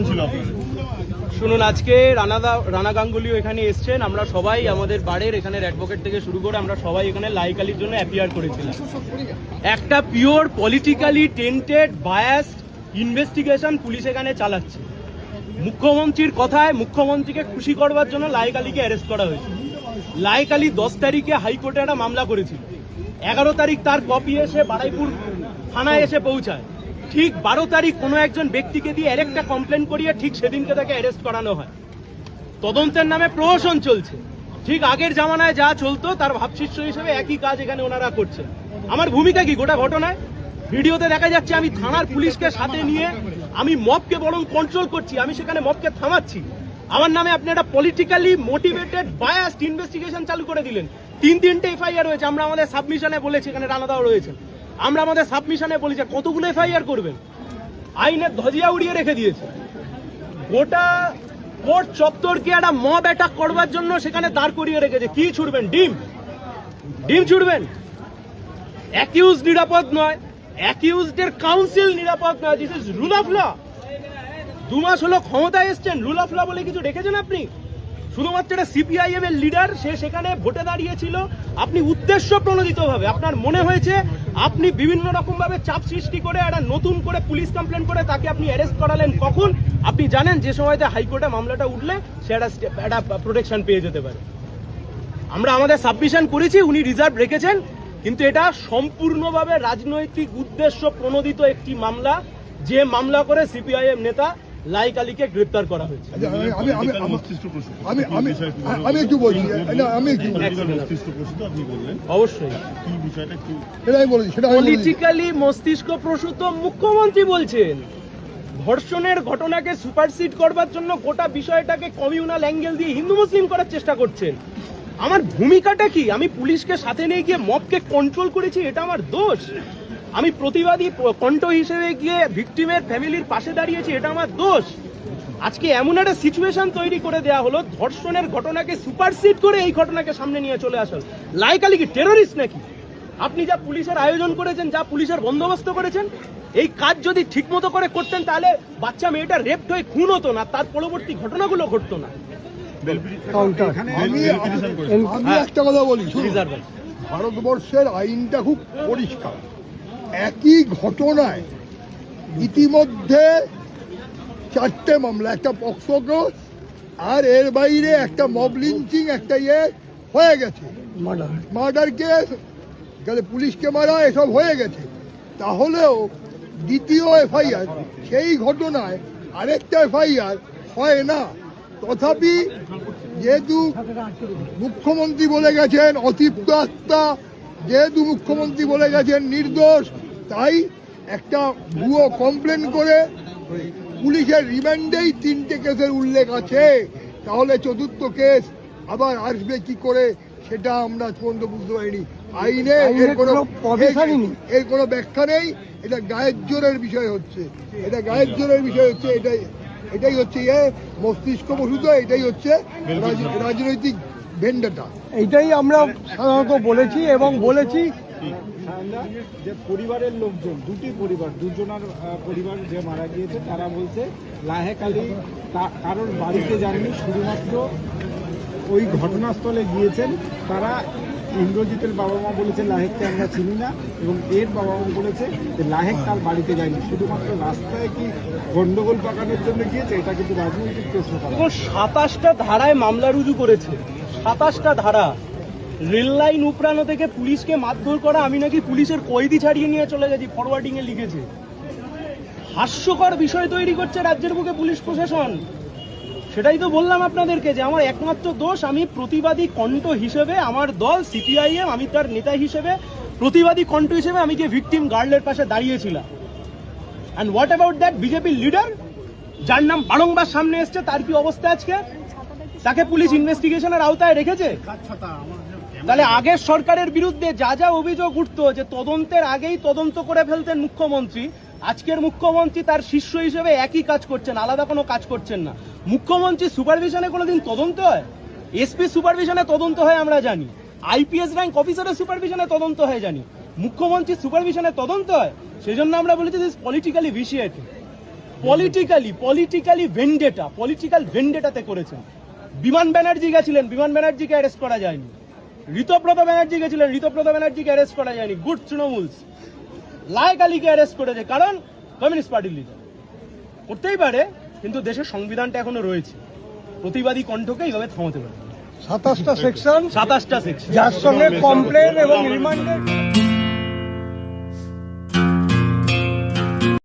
Plan ছিল আপনাদের? শুনুন, আজকে রানা গাঙ্গুলিও এখানে এসছেন। আমরা সবাই আমাদের বাড়ির এখানের অ্যাডভোকেট থেকে শুরু করে আমরা সবাই এখানে লাইক আলির জন্য অ্যাপিয়ার করেছিলাম। একটা pure politically tainted biased investigation police এখানে চালাচ্ছে। মুখ্যমন্ত্রীর কথায় মুখ্যমন্ত্রীকে খুশি করবার জন্য লাইক আলিকে অ্যারেস্ট করা হয়েছে। লাইক আলি 10 তারিখে হাইকোর্টে একটা মামলা করেছিল। 11 তারিখ তার কপি এসে বারুইপুর থানায় এসে পৌঁছায়। ঠিক 12 তারিখ কোনো একজন ব্যক্তিকে দিয়ে আরেকটা কমপ্লেন করিয়ে ঠিক সেদিনকে তাকে অ্যারেস্ট করানো হয়। তদন্তের নামে প্রহসন চলছে। ঠিক আগের জামানায় যা চলতো তার ভাবশিষ্য হিসেবে একই কাজ এখানে ওনারা করছেন। আমার ভূমিকা কি গোটা ঘটনায়? ভিডিওতে দেখা যাচ্ছে আমি থানার পুলিশকে সাথে নিয়ে আমি মবকে বরং কন্ট্রোল করছি, আমি সেখানে মবকে থামাচ্ছি। আমার নামে আপনি একটা পলিটিক্যালি মোটিভেটেড বায়াসড ইনভেস্টিগেশন চালু করে দিলেন। 3-3টে এফআইআর রয়েছে। আমরা আমাদের সাবমিশনে বলেছি, এখানে রানাদাও রয়েছে, আমরা আমাদের সাবমিশনে বলেছি কতগুলো এফআইআর করবেন। আইনের ধজিয়া উড়িয়ে রেখে দিয়েছে। গোটা কোর্ট চত্বরকে একটা মব অ্যাটাক করবার জন্য সেখানে দাঁড় করিয়ে রেখেছে। কি ছুড়বেন? ডিম ছুড়বেন? অ্যাকিউজ নিরাপদ নয়, অ্যাকিউজদের কাউন্সিল নিরাপদ নয়। This is rule of law. 2 মাস হলো ক্ষমতায় এসছেন, রুল অফ ল বলে কিছু রেখেছেন আপনি? শুধুমাত্র একটা সিপিআইএম এর লিডার, সে সেখানে ভোটে দাঁড়িয়েছিল। আপনি উদ্দেশ্য প্রণোদিতভাবে আপনার মনে হয়েছে আপনি বিভিন্ন রকম ভাবে চাপ সৃষ্টি করে একটা নতুন করে পুলিশ কমপ্লেন করে তাকে আপনি অ্যারেস্ট করালেন। কখন? আপনি জানেন যে সময়তে হাইকোর্টে মামলাটা উঠলে সে একটা প্রোটেকশন পেয়ে যেতে পারে। আমরা আমাদের সাবমিশন করেছি, উনি রিজার্ভ রেখেছেন, কিন্তু এটা সম্পূর্ণভাবে রাজনৈতিক উদ্দেশ্য প্রণোদিত একটি মামলা, যে মামলা করে সিপিআইএম নেতা লাইক আলীকে গ্রেপ্তার করা হয়েছে। অবশ্যই পলিটিক্যালি মস্তিষ্ক প্রসূত মুখ্যমন্ত্রী বলছেন ধর্ষণের ঘটনাকে সুপারসিড করবার জন্য গোটা বিষয়টাকে কমিউনাল অ্যাঙ্গেল দিয়ে হিন্দু মুসলিম করার চেষ্টা করছেন। আমার ভূমিকাটা কি? আমি পুলিশকে সাথে নিয়ে গিয়ে মবকে কন্ট্রোল করেছি, এটা আমার দোষ? আমি প্রতিবাদী কণ্ঠ হিসেবে গিয়ে ভিকটিমের ফ্যামিলির পাশে দাঁড়িয়েছি, এটা আমার দোষ? আজকে এমন একটা সিচুয়েশন তৈরি করে দেওয়া হলো ধর্ষণের ঘটনাকে সুপারসিড করে এই ঘটনাকে সামনে নিয়ে চলে আসল। লাইক আলী কি টেররিস্ট নাকি? আপনি যা পুলিশের আয়োজন করেছেন, যা পুলিশের বন্দোবস্ত করেছেন, এই কাজ যদি ঠিকমতো করে করতেন তাহলে বাচ্চা মেয়েটা রেপড হয়ে খুন হতো না, তার পরবর্তী ঘটনাগুলো ঘটতো না। আমি একটা কথা বলি, ভারতবর্ষের আইনটা খুব পরিষ্কার। একই ঘটনায় ইতিমধ্যে 4টে মামলা, একটা পক্সো কেস, আর এর বাইরে একটা মব লিঞ্চিং, একটা হয়ে গেছে মার্ডার কেস, গেলে পুলিশকে মারা, এসব হয়ে গেছে। তাহলেও দ্বিতীয় এফআইআর সেই ঘটনায় আরেকটা এফআইআর হয় না। তথাপি যেহেতু মুখ্যমন্ত্রী বলে গেছেন অতৃপ্ত আত্মা, যেহেতু মুখ্যমন্ত্রী বলে গেছেন নির্দোষ, তাই একটা ভুয়ো কমপ্লেন করে পুলিশের রিমান্ডেই 3টে কেসের উল্লেখ আছে। তাহলে চতুর্থ কেস আবার আসবে কি করে সেটা আমরা পর্যন্ত বুঝতে পারিনি। আইনে এর কোনো ব্যাখ্যা নেই। এটা গায়ের জোরের বিষয় হচ্ছে, এটাই হচ্ছে মস্তিষ্ক প্রসূত, এটাই হচ্ছে রাজনৈতিক ভেন্ডাটা। এইটাই আমরা সাধারণত বলেছি এবং বলেছি যে পরিবারের লোকজন, দুজনের পরিবার যে মারা গিয়েছে, তারা বলছে লাহেক আলী কারোর বাড়িতে যাননি, শুধুমাত্র ওই ঘটনাস্থলে গিয়েছেন। তারা ইন্দ্রজিতের বাবা মা বলেছে লাহেককে আমরা চিনি না, এবং এর বাবা মা বলেছে যে লাহেক তার বাড়িতে যায়নি, শুধুমাত্র রাস্তায় কি গন্ডগোল পাকানোর জন্য গিয়েছে। এটা কিন্তু রাজনৈতিক প্রশ্ন। 27টা ধারায় মামলা রুজু করেছে, 27টা ধারা। রেল লাইন উপরানো থেকে পুলিশকে মারধর করা, আমি নাকি পুলিশের কয়েদি ছাড়িয়ে নিয়ে চলে গেছি, ফরওয়ার্ডিং এ লিখেছে। হাস্যকর বিষয় তৈরি করছে রাজ্যের বুকে পুলিশ প্রশাসন। সেটাই তো বললাম আপনাদেরকে যে আমার একমাত্র দোষ, আমি প্রতিবাদী কণ্ঠ হিসেবে, আমার দল সিপিআইএম, আমি তার নেতা হিসেবে প্রতিবাদী কণ্ঠ হিসেবে আমি গিয়ে ভিকটিম গার্লের পাশে দাঁড়িয়েছিলাম। And what about that BJP leader যার নাম বারংবার সামনে এসছে, তার কি অবস্থা আজকে? তাকে পুলিশ ইনভেস্টিগেশনের আওতায় রেখেছে। তাহলে আগের সরকারের বিরুদ্ধে যা যা অভিযোগ উঠতো, যে তদন্তের আগেই তদন্ত করে ফেলতেন মুখ্যমন্ত্রী, আজকের মুখ্যমন্ত্রী তার শিষ্য হিসেবে একই কাজ করছেন, আলাদা কোনো কাজ করছেন না। মুখ্যমন্ত্রী সুপারভিশনে কোনোদিন তদন্ত হয়? এসপি সুপারভিশনে তদন্ত হয় আমরা জানি, আইপিএস র্যাঙ্ক অফিসারের সুপারভিশনে তদন্ত হয় জানি, মুখ্যমন্ত্রী সুপারভিশনে তদন্ত হয়। সেজন্য আমরা বলেছি দিস পলিটিক্যালি ভিশিয়েটেড। পলিটিক্যালি পলিটিক্যাল ভেন্ডেটাতে করেছেন। বিমান ব্যানার্জি গেছিলেন, বিমান ব্যানার্জিকে অ্যারেস্ট করা যায়নি। ঋতব্রত ব্যানার্জি গেছিলেন, ঋতব্রত ব্যানার্জিকে অ্যারেস্ট করা যায়নি। গুড তৃণমূলস লায়েক আলীকে অ্যারেস্ট করেছে, কারণ কমিউনিস্ট পার্টির লিডার। করতেই পারে, কিন্তু দেশের সংবিধানটা এখনো রয়েছে, প্রতিবাদী কণ্ঠকে এইভাবে থামাতে পারে। 27টা সেকশন, 27টা সেকশন, যার সঙ্গে কমপ্লেন এবং রিমান্ডের